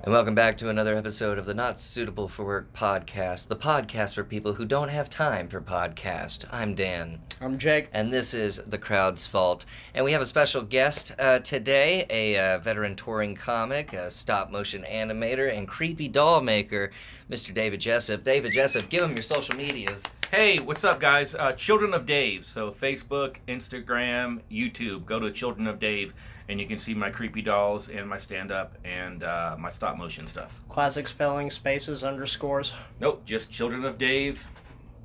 And welcome back to another episode of the Not Suitable for Work podcast, the podcast for people who don't have time for podcast. I'm Dan. I'm Jake. And this is The Crowd's Fault. And we have a special guest today, a veteran touring comic, a stop-motion animator, and creepy doll maker, Mr. David Jessup. David Jessup, give him your social medias. Hey, what's up, guys? Children of Dave. So Facebook, Instagram, YouTube. Go to Children of Dave, and you can see my creepy dolls and my stand-up and my stop-motion stuff. Classic spelling, spaces, underscores. Nope, just Children of Dave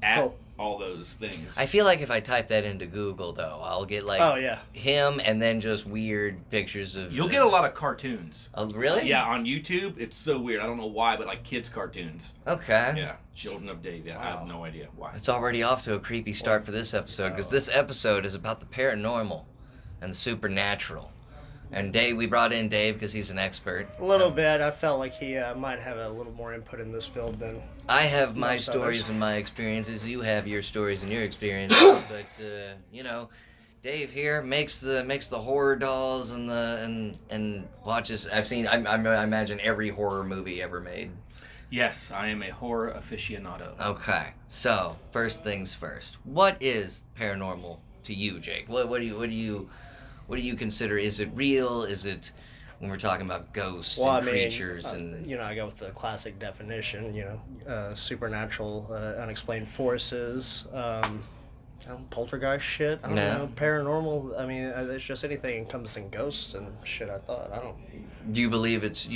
at Cool. all those things. I feel like if I type that into Google, though, I'll get, like, him and then just weird pictures of... You'll get a lot of cartoons. Oh, really? Yeah, on YouTube. It's so weird. I don't know why, but, like, kids' cartoons. Okay. Yeah, Children of Dave. Yeah, wow. I have no idea why. It's already off to a creepy start for this episode, because this episode is about the paranormal and the supernatural. And Dave, we brought in Dave because he's an expert. A little bit. I felt like he might have a little more input in this field than I have my most stories others. and my experiences. You have your stories and your experiences. But you know, Dave here makes the horror dolls and watches. I imagine every horror movie ever made. Yes, I am a horror aficionado. Okay, so first things first. What is paranormal to you, Jake? What do you consider? Is it real? Is it, when we're talking about ghosts and creatures and... I go with the classic definition, supernatural, unexplained forces, poltergeist shit, I don't know, paranormal, it's just anything encompassing ghosts and shit, I don't... Do you believe it's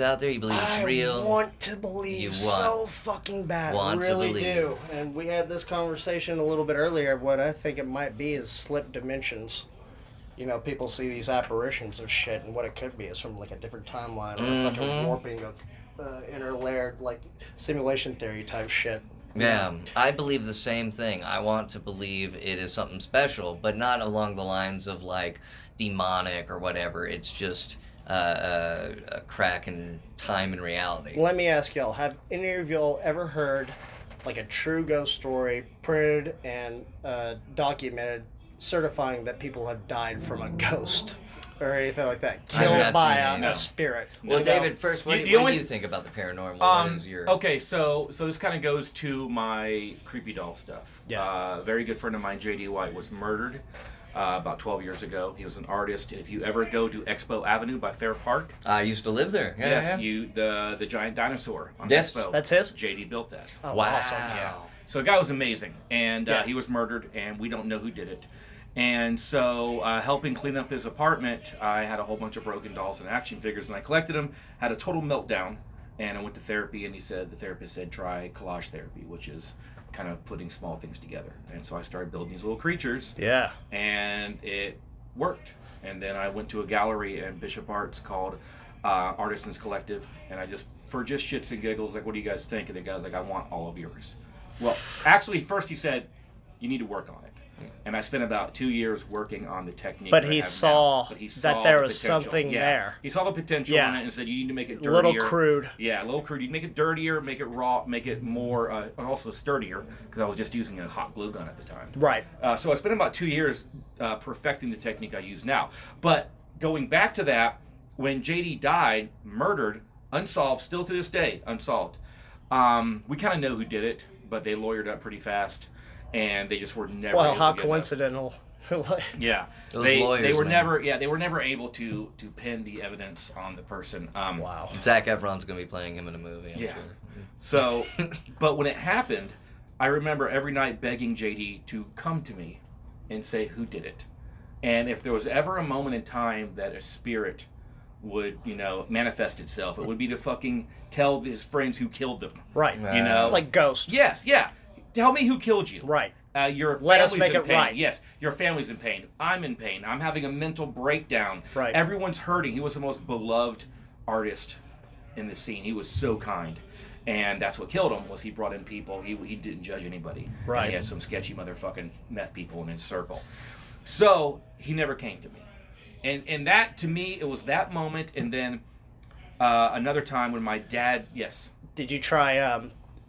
out there? You believe it's real? I want to believe so fucking bad. I really do. And we had this conversation a little bit earlier. What I think it might be is slip dimensions. You know, people see these apparitions of shit, and what it could be is from, like, a different timeline, or a fucking warping of interlayered, like, simulation theory type shit. Yeah, I believe the same thing. I want to believe it is something special, but not along the lines of, like, demonic or whatever. It's just a crack in time and reality. Let me ask y'all, have any of y'all ever heard, like, a true ghost story printed and documented, certifying that people have died from a ghost or anything like that, killed by a spirit? Well, David, first, what do you think about the paranormal? What is your... Okay, so this kind of goes to my creepy doll stuff. Yeah. A very good friend of mine, J.D. White, was murdered about 12 years ago. He was an artist, and if you ever go to Expo Avenue by Fair Park... I used to live there. Yeah, the giant dinosaur on Expo. That's his? J.D. built that. Oh, wow. Awesome. Yeah. So the guy was amazing, and he was murdered, and we don't know who did it. And so, helping clean up his apartment, I had a whole bunch of broken dolls and action figures, and I collected them, had a total meltdown, and I went to therapy, and the therapist said, try collage therapy, which is kind of putting small things together. And so I started building these little creatures. Yeah. And it worked. And then I went to a gallery in Bishop Arts called Artisans Collective, and for just shits and giggles, like, what do you guys think? And the guy's like, I want all of yours. Well, actually, first he said, you need to work on it. And I spent about 2 years working on the technique. But he saw that there was something there. He saw the potential in it and said, you need to make it dirtier. A little crude. Yeah, a little crude. You make it dirtier, make it raw, make it more, also sturdier, because I was just using a hot glue gun at the time. Right. So I spent about 2 years perfecting the technique I use now. But going back to that, when JD died, murdered, unsolved, still to this day, unsolved. We kind of know who did it, but they lawyered up pretty fast. And they just were never. Well, how coincidental! Yeah, they were never able to pin the evidence on the person. Wow. Zac Efron's gonna be playing him in a movie. I'm sure. So, but when it happened, I remember every night begging JD to come to me and say who did it, and if there was ever a moment in time that a spirit would, manifest itself, it would be to fucking tell his friends who killed them. Right. Like Ghost. Yes. Yeah. Tell me who killed you. Right. Let us make in it pain. right. Yes, your family's in pain. I'm in pain. I'm having a mental breakdown. Right. Everyone's hurting. He was the most beloved artist in the scene. He was so kind. And that's what killed him, was he brought in people. He didn't judge anybody. Right. And he had some sketchy motherfucking meth people in his circle. So he never came to me. And that, to me, it was that moment. And then another time when my dad, yes. Did you try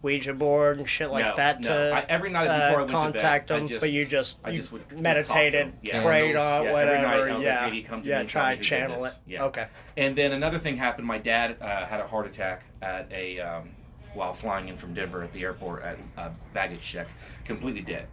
Ouija board and shit like that to every night before I went contact to bed, them, but you would meditated, talk to prayed on every night I whatever, was like, JD, come to me and tell try me to who did channel this. it. Yeah. Okay. And then another thing happened. My dad had a heart attack at while flying in from Denver at the airport at a baggage check. Completely dead.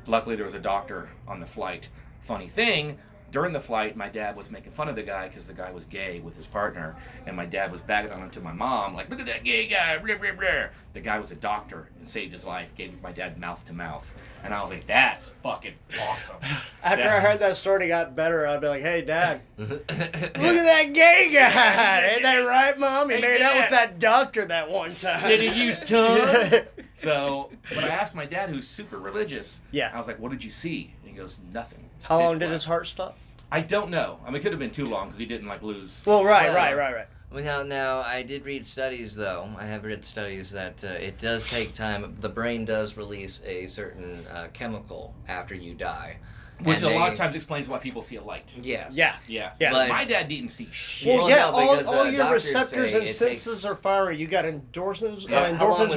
Luckily, there was a doctor on the flight. Funny thing, during the flight, my dad was making fun of the guy because the guy was gay with his partner, and my dad was bagging on him to my mom, like, look at that gay guy, blah, blah, blah. The guy was a doctor and saved his life, gave my dad mouth to mouth. And I was like, that's fucking awesome. After I heard that story got better, I'd be like, hey, Dad, look at that gay guy. Ain't that right, Mom? He made out with that doctor that one time. Did he use tongue? So, but I asked my dad, who's super religious, I was like, what did you see? And he goes, nothing. How long did his heart stop? I don't know. I mean, it could have been too long because he didn't lose. Well, right. Well, now I did read studies though. I have read studies that it does take time. The brain does release a certain chemical after you die, which a lot of times explains why people see a light. Yes. Yeah. But my dad didn't see shit. Well, yeah, all your receptors and senses are firing. You got endorphins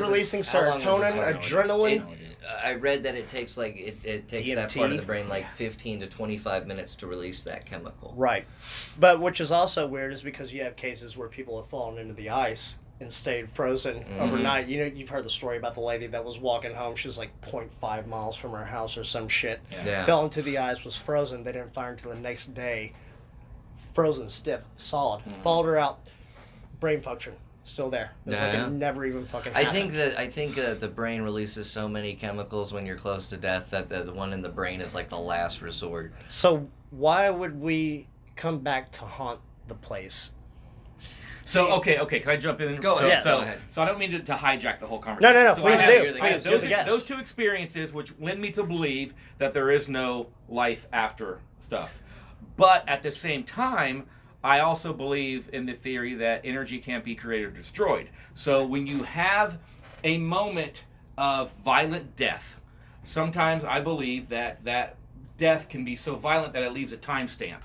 releasing serotonin, adrenaline. I read that it takes it takes that part of the brain 15 to 25 minutes to release that chemical. Right. But which is also weird is because you have cases where people have fallen into the ice and stayed frozen overnight. You know, you've heard the story about the lady that was walking home. She was like 0.5 miles from her house or some shit. Yeah. Fell into the ice, was frozen. They didn't find her until the next day. Frozen, stiff, solid. Followed her out. Brain function. Still there. It's like it never even fucking happened. I think the brain releases so many chemicals when you're close to death that the one in the brain is like the last resort. So why would we come back to haunt the place? So, okay, can I jump in? Go ahead. So I don't mean to hijack the whole conversation. No, so please do. I have Please, those two experiences which led me to believe that there is no life after stuff. But at the same time, I also believe in the theory that energy can't be created or destroyed. So when you have a moment of violent death, sometimes I believe that death can be so violent that it leaves a timestamp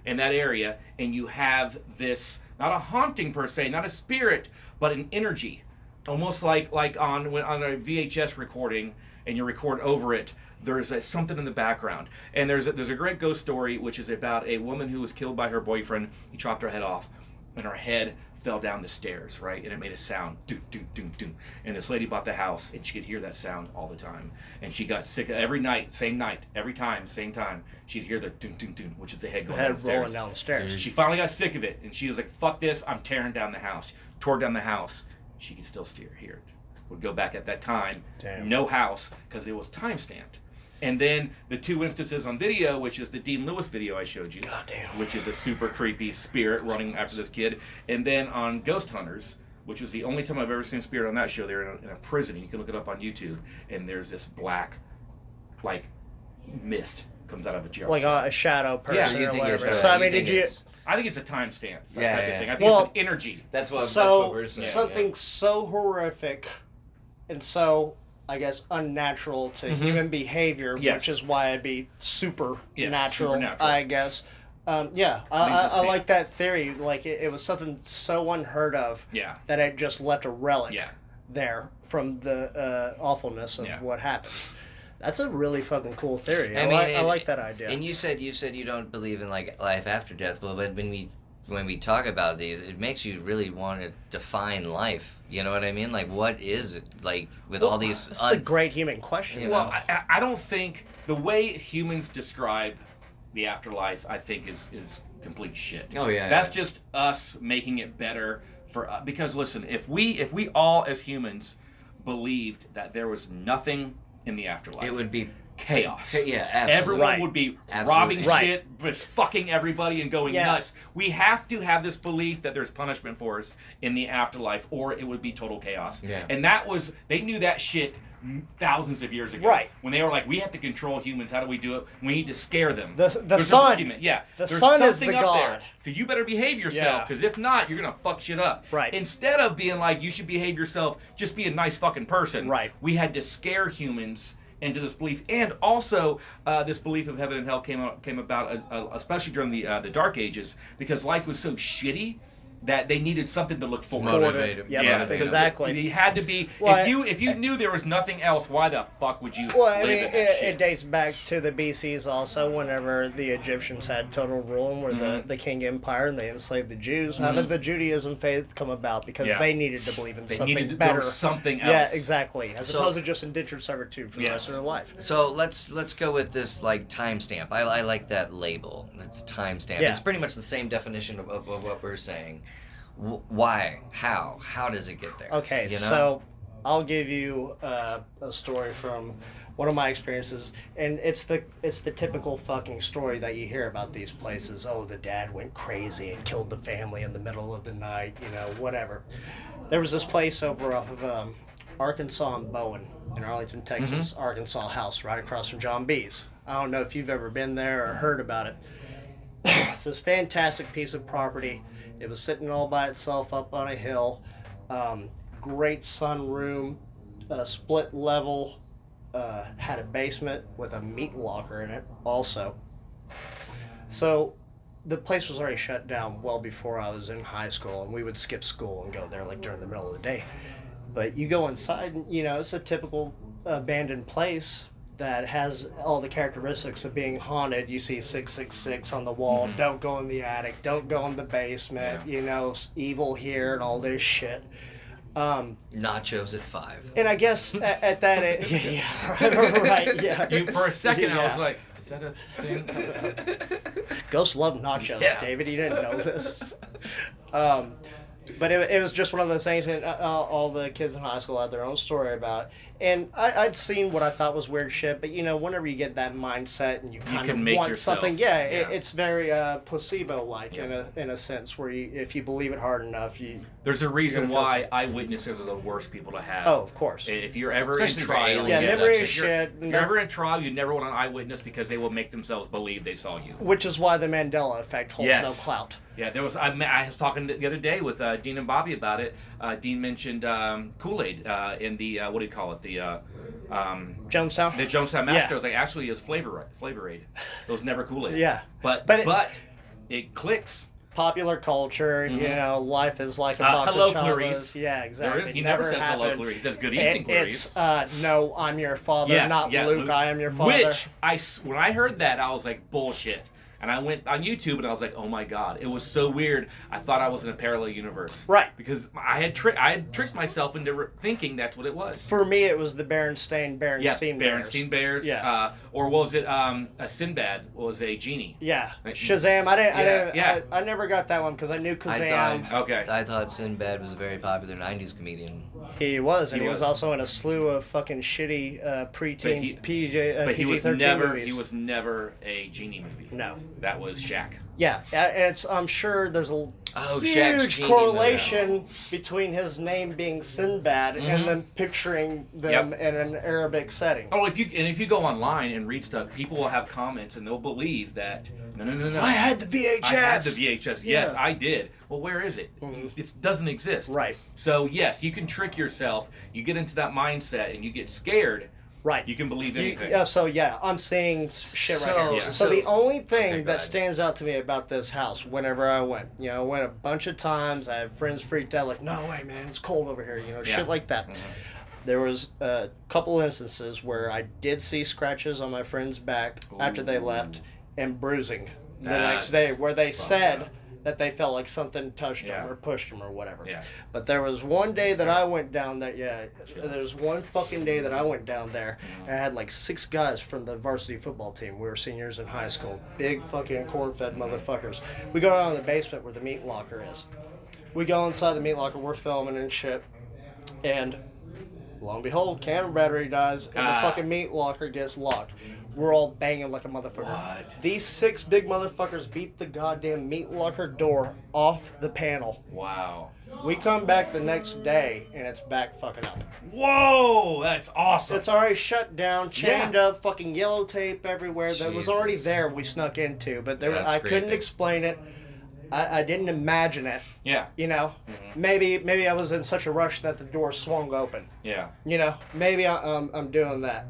in that area, and you have this, not a haunting per se, not a spirit, but an energy. Almost like on a VHS recording, and you record over it, there's something in the background. And there's a great ghost story, which is about a woman who was killed by her boyfriend. He chopped her head off, and her head fell down the stairs, right? And it made a sound, doom, doom, doom, doom. And this lady bought the house, and she could hear that sound all the time. And she got sick every night, same night, every time, same time. She'd hear the doom, doom, doom, which is the head going down the stairs. Rolling down the stairs. She finally got sick of it, and she was like, fuck this, I'm tearing down the house. Tore down the house. She could still hear it. Would go back at that time, no house, because it was time-stamped. And then the two instances on video, which is the Dean Lewis video I showed you, which is a super creepy spirit running after this kid. And then on Ghost Hunters, which was the only time I've ever seen a spirit on that show. They're in a prison. You can look it up on YouTube. And there's this black, mist comes out of a jar. Like a shadow person or whatever. So, I mean, I think it's a timestamp type of thing. I think it's an energy. That's what we're saying. Something so horrific and so, I guess, unnatural to human behavior, which is why it'd be supernatural, I guess. I like that theory. Like, it was something so unheard of that it just left a relic there from the awfulness of what happened. That's a really fucking cool theory. I like that idea. And you said you don't believe in life after death. Well, but when we talk about these, it makes you really want to define life. You know what I mean? Like, what is it like with all these? That's the great human question. Well, I don't think the way humans describe the afterlife, I think is complete shit. Oh yeah. That's just us making it better for because listen, if we all as humans believed that there was nothing in the afterlife, it would be chaos. Yeah, absolutely. Everyone would be robbing shit, just fucking everybody and going nuts. We have to have this belief that there's punishment for us in the afterlife, or it would be total chaos. Yeah. And they knew that shit thousands of years ago. Right. When they were like, we have to control humans. How do we do it? We need to scare them. The sun. The sun is the god. There. So you better behave yourself, because if not, you're going to fuck shit up. Right. Instead of being like, you should behave yourself, just be a nice fucking person. Right. We had to scare humans into this belief, and also this belief of heaven and hell came about, especially during the Dark Ages, because life was so shitty that they needed something to look forward to. Motivate them. Yeah, exactly. It had to be. Well, if you knew there was nothing else, why the fuck would you Well, I live mean, in that shit? it dates back to the BCs also, whenever the Egyptians had total rule and were the King Empire and they enslaved the Jews. How did the Judaism faith come about? Because they needed to believe in something better. Something else. Yeah, exactly. As opposed to just indentured servitude for the rest of their life. So let's go with this like timestamp. I like that label. It's timestamp. Yeah. It's pretty much the same definition of what we're saying. Why? How? How does it get there? Okay, so I'll give you a story from one of my experiences, and it's the typical fucking story that you hear about these places. Oh, the dad went crazy and killed the family in the middle of the night, whatever. There was this place over off of Arkansas and Bowen in Arlington, Texas, Arkansas House, right across from John B's. I don't know if you've ever been there or heard about it. It's this fantastic piece of property. It was sitting all by itself up on a hill. Great sunroom, split level, had a basement with a meat locker in it also. So the place was already shut down well before I was in high school, and we would skip school and go there like during the middle of the day. But you go inside and, it's a typical abandoned place that has all the characteristics of being haunted. You see 666 on the wall. Don't go in the attic. Don't go in the basement. Evil here and all this shit. Nachos at 5. And I guess at that right, yeah. For a second, I was like, is that a thing? Ghosts love nachos, David. You didn't know this. But it was just one of those things, and all the kids in high school had their own story about it. And I'd seen what I thought was weird shit, but whenever you get that mindset and you kind of make want yourself, something, it's very placebo-like in a sense, where if you believe it hard enough, There's a reason why eyewitnesses are the worst people to have. Oh, of course. If you're ever Especially in for trial, aliens. never in if shit. you're ever in trial, you never want an eyewitness because they will make themselves believe they saw you. Which is why the Mandela effect holds no clout. Yeah, I was talking the other day with Dean and Bobby about it. Dean mentioned Kool-Aid in the what do you call it? The Jonestown. The Jonestown Massacre. I was like, actually, it was Flavor Aid. It was never Kool-Aid. Yeah, but it clicks. Popular culture, life is like a box hello, of chocolates. Clarice. Yeah, exactly. He never says happened. hello, Clarice. He says good evening, Clarice. It's no, I'm your father, not Luke, I am your father. Which when I heard that, I was like, bullshit. And I went on YouTube and I was like, oh my god, it was so weird. I thought I was in a parallel universe. Right. Because I had tricked myself into thinking that's what it was. For me, it was the Berenstain Bears. Berenstain Bears. Yeah. Or was it a Sinbad was a genie? Yeah. Shazam. I never got that one because I knew Kazam. I thought Sinbad was a very popular 90s comedian. He was, and he was also in a slew of fucking shitty preteen PG-13 movies. He was never a genie movie. No. That was Shaq. Yeah, and I'm sure there's a Shaq's huge correlation between his name being Sinbad and then picturing them in an Arabic setting. Oh, if you go online and read stuff, people will have comments and they'll believe that no. I had the VHS. I had the VHS. Yeah. Yes, I did. Well, where is it? It doesn't exist. Right. So yes, you can trick yourself. You get into that mindset and you get scared. Right. You can believe anything. I'm seeing shit right here. Yeah. So the only thing that stands out to me about this house, whenever I went, I went a bunch of times. I had friends freaked out, like, no way, man, it's cold over here, shit like that. There was a couple instances where I did see scratches on my friend's back after they left, and bruising the next day, where they said that they felt like something touched them or pushed them or whatever. Yeah. But there was one day that I went down there. Yeah, there was one fucking day that I went down there, and I had like 6 guys from the varsity football team. We were seniors in high school. Big fucking corn-fed motherfuckers. We go down to the basement where the meat locker is. We go inside the meat locker. We're filming and shit. And lo and behold, camera battery dies, and the fucking meat locker gets locked. We're all banging like a motherfucker. What? These 6 big motherfuckers beat the goddamn meat locker door off the panel. Wow. We come back the next day, and it's back fucking up. Whoa, that's awesome. It's already shut down, chained up, fucking yellow tape everywhere. That was already there. We snuck into, but I couldn't explain it. I didn't imagine it. Yeah. Maybe I was in such a rush that the door swung open. Yeah. Maybe I'm doing that.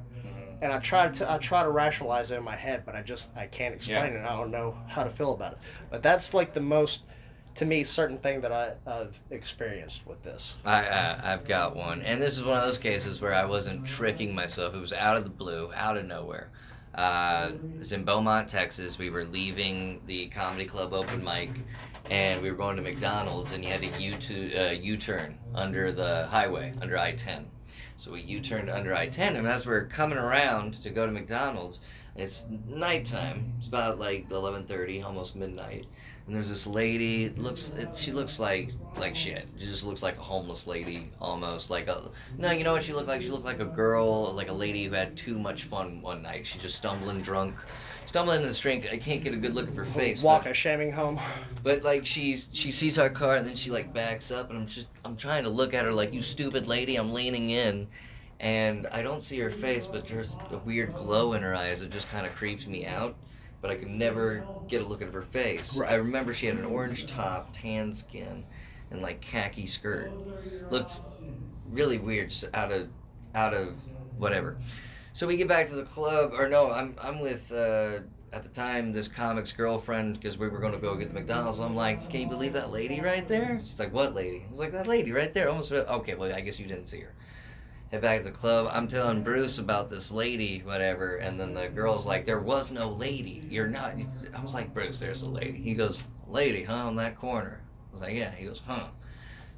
And I try to rationalize it in my head, but I can't explain it. I don't know how to feel about it. But that's like the most to me, certain thing that I've experienced with this. I've got one, and this is one of those cases where I wasn't tricking myself. It was out of the blue, out of nowhere. It was in Beaumont, Texas. We were leaving the comedy club open mic, and we were going to McDonald's, and you had to U-turn under the highway, under I-10. So we U-turned under I-10, and as we're coming around to go to McDonald's, it's nighttime. It's about like 11:30, almost midnight. And there's this lady. She looks like shit. She just looks like a homeless lady, almost like a. No, you know what she looked like? She looked like a girl, like a lady who had too much fun one night. She's just stumbling in the street. I can't get a good look at her face. Walk shaming home. But like she sees our car, and then she like backs up, and I'm trying to look at her like, you stupid lady. I'm leaning in. And I don't see her face, but there's a weird glow in her eyes that just kind of creeps me out. But I could never get a look at her face. Right. I remember she had an orange top, tan skin, and like khaki skirt. Looked really weird, just out of whatever. So we get back to the club, or no, I'm with at the time this comic's girlfriend, because we were going to go get the McDonald's. So I'm like, can you believe that lady right there? She's like, what lady? I was like, that lady right there. Almost. Okay, well I guess you didn't see her. Head back to the club. I'm telling Bruce about this lady, whatever, and then the girl's like, there was no lady. You're not. I was like, Bruce, there's a lady. He goes, lady, huh, on that corner? I was like, yeah. He goes, huh.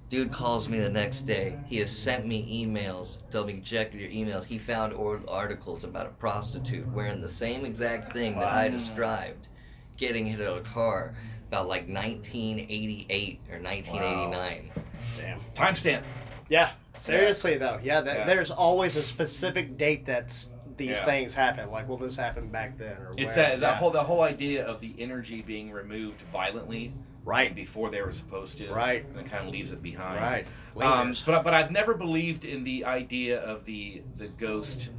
Dude calls me the next day. He has sent me emails, told me, check your emails. He found old articles about a prostitute wearing the same exact thing that I described, getting hit in a car about like 1988 or 1989. Wow. Damn. Timestamp. Yeah. Seriously though, there's always a specific date that's these things happen. Like, well, this happened back then, or it's where, the whole idea of the energy being removed violently, right, before they were supposed to, right, and it kind of leaves it behind, right. But I've never believed in the idea of the ghost,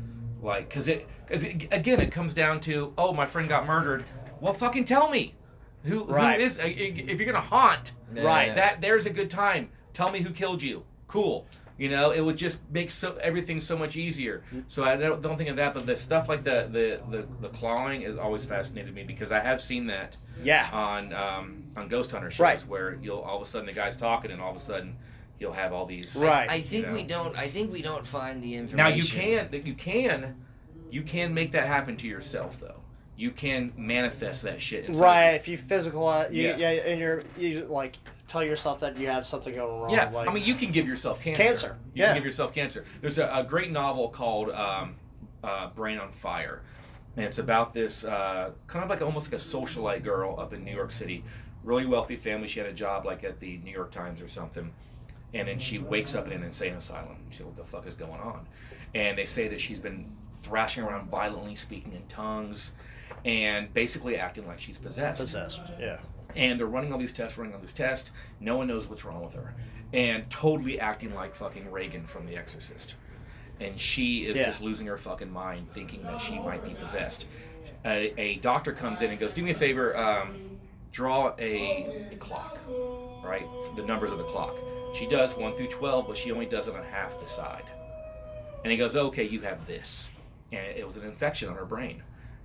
like, because again it comes down to, oh, my friend got murdered. Well, fucking tell me, who is, if you're gonna haunt, right? That there's a good time. Tell me who killed you. Cool. You know, it would just make everything so much easier. So I don't think of that, but the stuff like the clawing has always fascinated me, because I have seen that on Ghost Hunter shows, where you'll all of a sudden the guy's talking, and all of a sudden he'll have all these. Right. I think we don't find the information. Now you can make that happen to yourself though. You can manifest that shit inside. Right. If you physicalize, and you like. Tell yourself that you have something going wrong. Yeah, like, I mean, you can give yourself cancer. You can give yourself cancer. There's a great novel called Brain on Fire, and it's about this kind of like almost like a socialite girl up in New York City, really wealthy family. She had a job like at the New York Times or something, and then she wakes up in an insane asylum. She said, "What the fuck is going on?" And they say that she's been thrashing around violently, speaking in tongues, and basically acting like she's possessed. Possessed, yeah. And they're running all these tests. No one knows what's wrong with her. And totally acting like fucking Reagan from The Exorcist. And she is just losing her fucking mind, thinking that she might be possessed. A doctor comes in and goes, do me a favor, draw a clock, right? The numbers of the clock. She does 1 through 12, but she only does it on half the side. And he goes, okay, you have this. And it was an infection on her brain.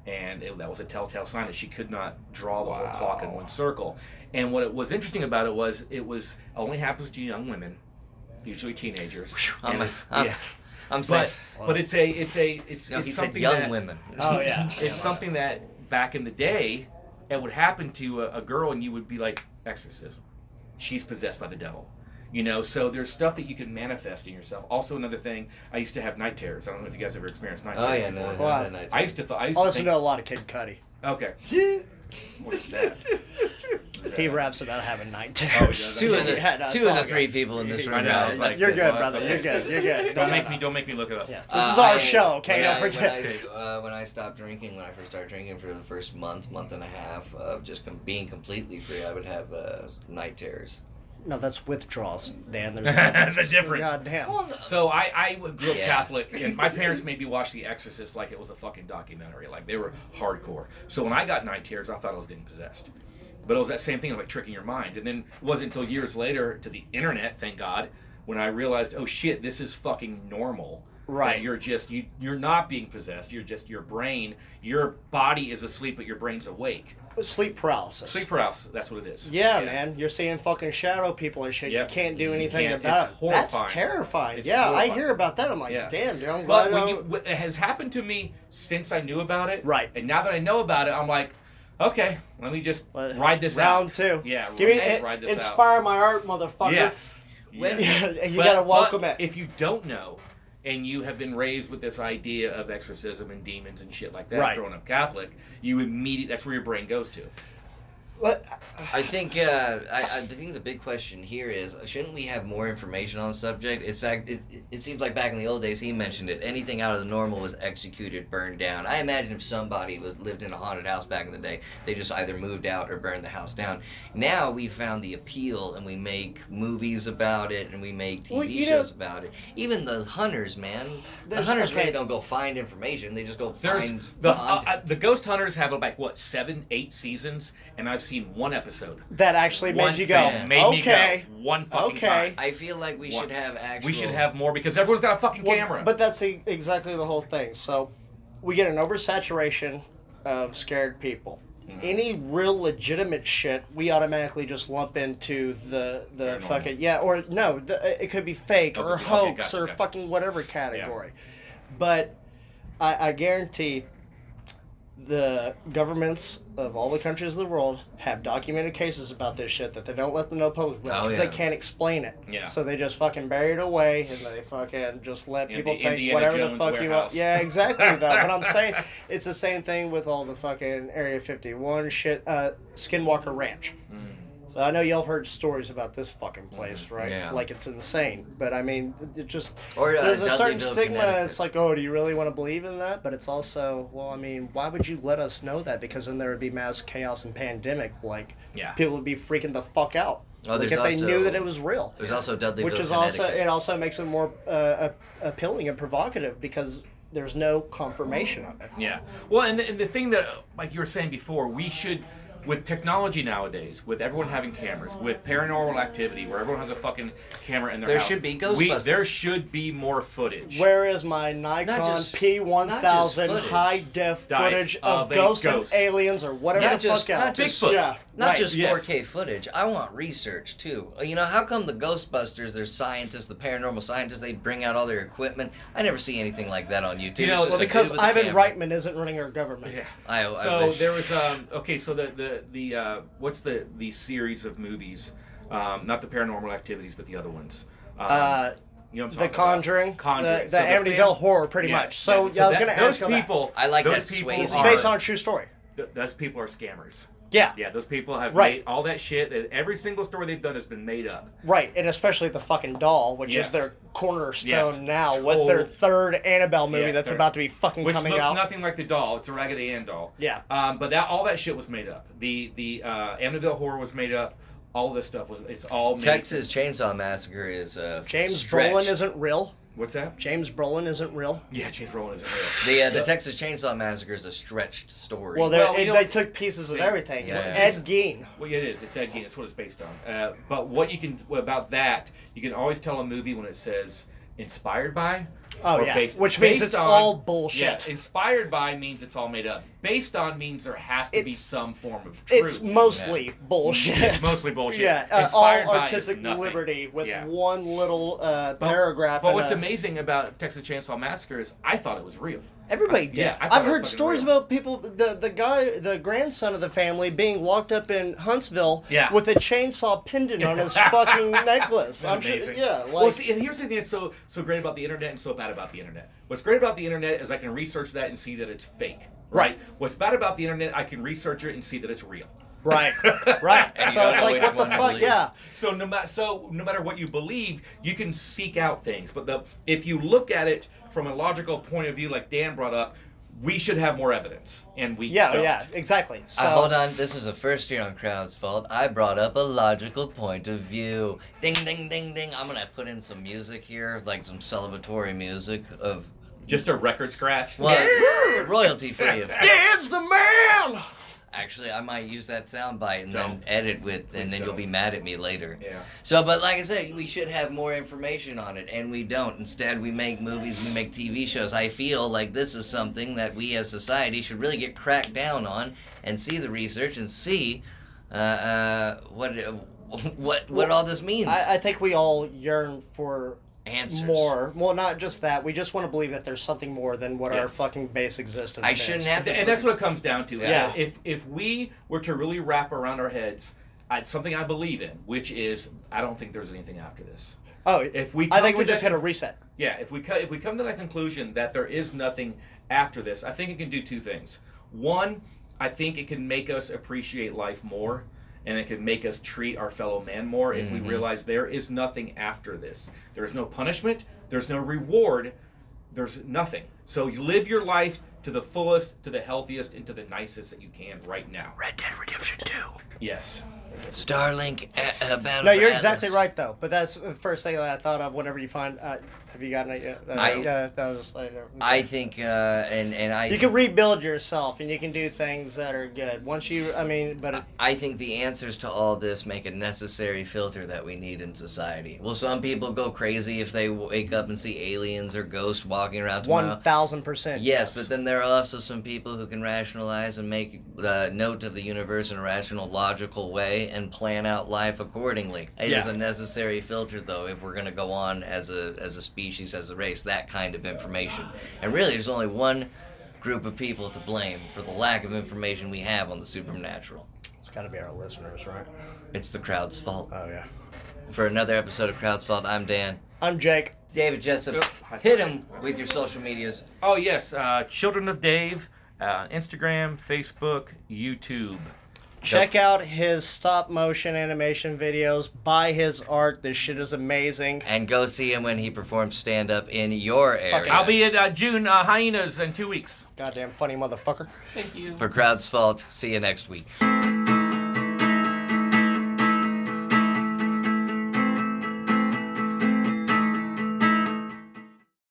And that was a telltale sign that she could not draw the whole clock in one circle. And what was interesting about it was only happens to young women, usually teenagers. I'm safe. But it's he said young women. Oh yeah. It's something that back in the day, it would happen to a girl, and you would be like, exorcism. She's possessed by the devil. You know, so there's stuff that you can manifest in yourself. Also, another thing, I used to have night terrors. I don't know if you guys ever experienced night terrors before. Well, night I used to I also know a lot of Kid Cudi. Okay. What's that? He raps about having night terrors. Two of the three people in this room. You're good, brother. You're good. Don't make me look it up. Yeah. This is our show, okay? Don't forget. When I stopped drinking, when I first started drinking for the first month and a half of just being completely free, I would have night terrors. No, that's withdrawals, Dan. There's a difference. God damn. So I grew up Catholic, and my parents made me watch The Exorcist like it was a fucking documentary. Like, they were hardcore. So when I got night terrors, I thought I was getting possessed. But it was that same thing of like tricking your mind. And then it wasn't until years later, to the internet, thank God, when I realized, oh shit, this is fucking normal. Right. You're not being possessed. You're just your brain. Your body is asleep, but your brain's awake. Sleep paralysis. Sleep paralysis. That's what it is. Yeah, man. You're seeing fucking shadow people and shit. Yep. You can't do anything It's about it. horrifying. That's terrifying. It's yeah, horrifying. I hear about that. I'm like, Yeah. damn, dude. I'm glad. But it has happened to me since I knew about it. Right. And now that I know about it, I'm like, okay, let me just ride this out. Round 2. Yeah. Give me ride this inspire my art, motherfucker. Yes. When- You gotta welcome it. If you don't know, and you have been raised with this idea of exorcism and demons and shit like that, Right. growing up Catholic, you immediately, that's where your brain goes to. I think I think the big question here is, shouldn't we have more information on the subject? In fact, it seems like back in the old days, he mentioned it, anything out of the normal was executed, burned down. I imagine if somebody lived in a haunted house back in the day, they just either moved out or burned the house down. Now we found the appeal, and we make movies about it, and we make TV shows about it. Even the hunters, man. The hunters really don't go find information. They just go find the ghost hunters have like, what, 7, 8 seasons, and I've seen one episode that actually made you go, made me go one fucking time. I feel like we should have actual... We should have more because everyone's got a fucking camera. But that's exactly the whole thing. So we get an oversaturation of scared people. Any real legitimate shit, we automatically just lump into the Paranormal. fucking or no, it could be fake or hoax or fucking whatever category. Yeah. But I guarantee the governments of all the countries of the world have documented cases about this shit that they don't let them know publicly because they can't explain it. Yeah. So they just fucking bury it away and they fucking just let people think Indiana whatever Jones the fuck warehouse. you want. Yeah, exactly. Though. But I'm saying it's the same thing with all the fucking Area 51 shit. Skinwalker Ranch. So I know y'all have heard stories about this fucking place, right? Yeah. Like it's insane. But I mean, it just Or, there's a certain Dudleyville, stigma. Connecticut. It's like, oh, do you really want to believe in that? But it's also, well, I mean, why would you let us know that? Because then there would be mass chaos and pandemic. Like, people would be freaking the fuck out. Oh, like if they knew that it was real. There's also Dudleyville, which is Connecticut. also, it also makes it more appealing and provocative because there's no confirmation of it. Yeah. Well, and the thing that, like you were saying before, we should, with technology nowadays, with everyone having cameras, with paranormal activity, where everyone has a fucking camera in their house. There should be Ghostbusters. There should be more footage. Where is my Nikon P1000 high-def footage of ghosts and aliens or whatever the fuck else? Not just Bigfoot. Yeah. Not just 4K footage. I want research too. You know, how come the Ghostbusters, there's scientists, the paranormal scientists, they bring out all their equipment? I never see anything like that on YouTube. You know, It's just Well, a because dude with a Ivan camera. Reitman isn't running our government. Yeah. I So wish. there was okay. So the what's the series of movies? Not the Paranormal Activities, but the other ones. You know what I'm The talking Conjuring, about? Conjuring. the Amityville Horror, pretty much. So I was going to ask on that. I like those that people Swayze. are- Based on a true story. Those people are scammers. Yeah. Yeah, those people have Right. made all that shit. Every single story they've done has been made up. Right, and especially the fucking doll, which Yes. is their cornerstone Yes. now, with their third Annabelle movie Yeah, that's third. about to be fucking Which coming looks out. nothing like the doll. It's a Raggedy Ann doll. Yeah. But all that shit was made up. The Amityville Horror was made up. All this stuff it's all made Texas Chainsaw Massacre is James stretched. Brolin isn't real. What's that? James Brolin isn't real. Yeah, James Brolin isn't real. The Texas Chainsaw Massacre is a stretched story. Well, you know, they took pieces of everything. Yeah. It's Ed Gein. Well, yeah, it is. It's Ed Gein. That's what it's based on. But about that, you can always tell a movie when it says inspired by. Oh, or yeah. based- Which means based it's on- all bullshit. Yeah, inspired by means it's all made up. Based on means there has to be It's- some form of truth. It's mostly bullshit. It's mostly bullshit. Yeah, Inspired all by artistic is nothing. liberty with Yeah. one little paragraph. But and what's a- amazing about Texas Chainsaw Massacre is I thought it was real. Everybody did. Yeah, I thought I've it was heard fucking stories real. about people, the grandson of the family being locked up in Huntsville Yeah. with a chainsaw pendant on his fucking necklace. I'm sure, Amazing. yeah. Like, Well, see, and here's the thing that's so great about the internet and so bad about the internet. What's great about the internet is I can research that and see that it's fake. Right. What's bad about the internet, I can research it and see that it's real. right, right. And you So don't it's know like, which what the one to fuck? believe. Yeah. So no matter what you believe, you can seek out things. But if you look at it from a logical point of view, like Dan brought up, we should have more evidence, and we don't. Yeah, exactly. So Hold on, this is the first here on Crowd's Fault. I brought up a logical point of view. Ding, ding, ding, ding. I'm gonna put in some music here, like some celebratory music of, Just a record scratch. well, royalty free. Dan's the man. Actually, I might use that soundbite and Don't. then edit with, Please and then you'll don't. be mad at me later. Yeah. So, but like I said, we should have more information on it, and we don't. Instead, we make movies, we make TV shows. I feel like this is something that we as society should really get cracked down on and see the research and see what all this means. I think we all yearn for Answers. more. Well, not just that. We just want to believe that there's something more than what our Yes. fucking base existence I is. shouldn't have to. And that's what it comes down to. Yeah. If we were to really wrap around our heads something I believe in, which is I don't think there's anything after this. Oh, If we I come think we to just that- hit a reset. Yeah, if we come to that conclusion that there is nothing after this, I think it can do two things. One, I think it can make us appreciate life more, and it can make us treat our fellow man more if we realize there is nothing after this. There's no punishment, there's no reward, there's nothing. So you live your life to the fullest, to the healthiest, and to the nicest that you can right now. Red Dead Redemption 2. Yes. Starlink Battle No, for you're Atlas. exactly right, though. But that's the first thing that I thought of whenever you find... have you gotten it yet? That was later. I think, and I... You can rebuild yourself, and you can do things that are good. Once you... I mean, but... I think the answers to all this make a necessary filter that we need in society. Will some people go crazy if they wake up and see aliens or ghosts walking around tomorrow? 1,000%. Yes, but then there are also some people who can rationalize and make note of the universe in a rational, logical way and plan out life accordingly. It is a necessary filter, though, if we're going to go on as a species, as a race, that kind of information. And really, there's only one group of people to blame for the lack of information we have on the supernatural. It's got to be our listeners, right? It's the crowd's fault. Oh, yeah. For another episode of Crowd's Fault, I'm Dan. I'm Jake. David Jessup. Yep. Hit him with your social medias. Oh, yes. Children of Dave, Instagram, Facebook, YouTube. Check out his stop-motion animation videos. Buy his art. This shit is amazing. And go see him when he performs stand-up in your area. I'll be at June Hyenas in 2 weeks. Goddamn funny motherfucker. Thank you. For Crowd's Fault, see you next week.